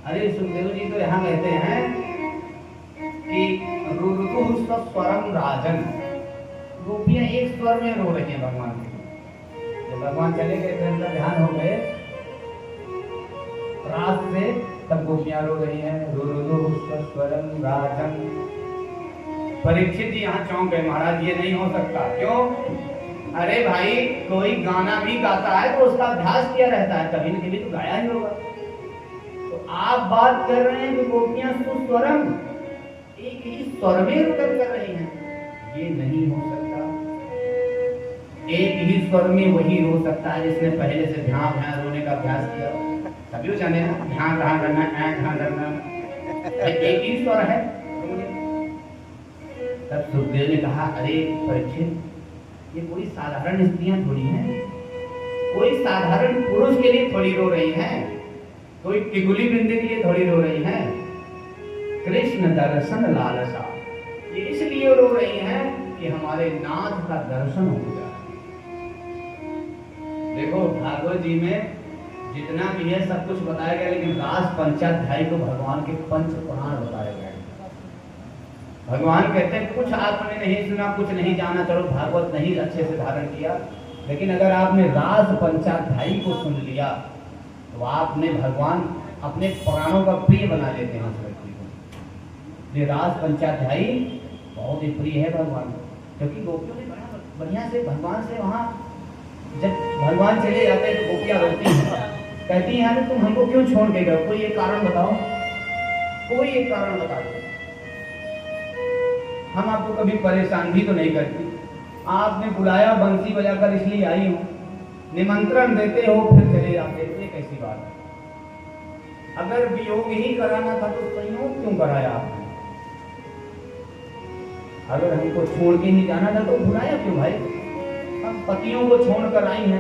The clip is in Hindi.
अरे सुखदेव जी तो यहाँ कहते हैं कि रुरुतु स्वरम राजन, गोपियां एक स्वर में रो रही हैं भगवान के। जब भगवान चले गए थे, उनका ध्यान हो गए रात से, तब गोपियां रो रही हैं रुरुतु स्वरम राजन। परीक्षित जी यहाँ चौंक गए, महाराज ये नहीं हो सकता। क्यों? अरे भाई, कोई गाना भी गाता है तो उसका अभ्यास किया रहता है, कभी न कभी तो गाया ही होगा। तो आप बात कर रहे हैं कि गोपियां सुस्वरम, एक ही स्वर में रुदन कर रही हैं, ये नहीं हो सकता। एक ही स्वर में वही रो सकता है जिसने पहले से ध्यान रोने का अभ्यास किया। सभी जाने ना ध्यान कहाँ करना है, ध्यान करना, एक ही स्वर है। तब सुखदेव ने कहा, अरे परीक्षित, ये कोई साधारण स्त्रियां थोड़ी हैं, कोई साधारण पुरुष के लिए थोड़ी रो रही हैं, कोई टिकुली बिंदी के लिए थोड़ी रो रही हैं। कृष्ण दर्शन लालसा, ये इसलिए रो रही हैं कि हमारे नाथ का दर्शन हो जाए। देखो भागवत जी में जितना भी है सब कुछ बताया गया, लेकिन रास पंचाध्यायी को भगवान के पंच पुराण बताए गए। भगवान कहते हैं कुछ आपने नहीं सुना, कुछ नहीं जाना, चलो भागवत नहीं अच्छे से धारण किया, लेकिन अगर आपने रास पंचाध्यायी को सुन लिया तो आपने भगवान अपने पुराणों का प्रिय बना लेते हैं उस व्यक्ति को। ये रास पंचाध्यायी बहुत ही प्रिय है भगवान, क्योंकि गोपियों ने बड़ा बढ़िया से भगवान से वहाँ, जब भगवान चले जाते हैं तो गोपियाँ रोती हैं, कहती हैं अरे तुम हमको क्यों छोड़ के गए, कोई एक कारण बताओ, कोई एक कारण बता दो, हम आपको कभी परेशान भी तो नहीं करती, आपने बुलाया बंसी बजाकर इसलिए आई हूं, निमंत्रण देते हो फिर चले जाते, ये कैसी बात है? अगर वियोग ही कराना था तो संयोग क्यों कराया आपने? अगर हमको छोड़ के ही जाना था तो बुलाया क्यों भाई? हम पतियों को छोड़कर आई हैं।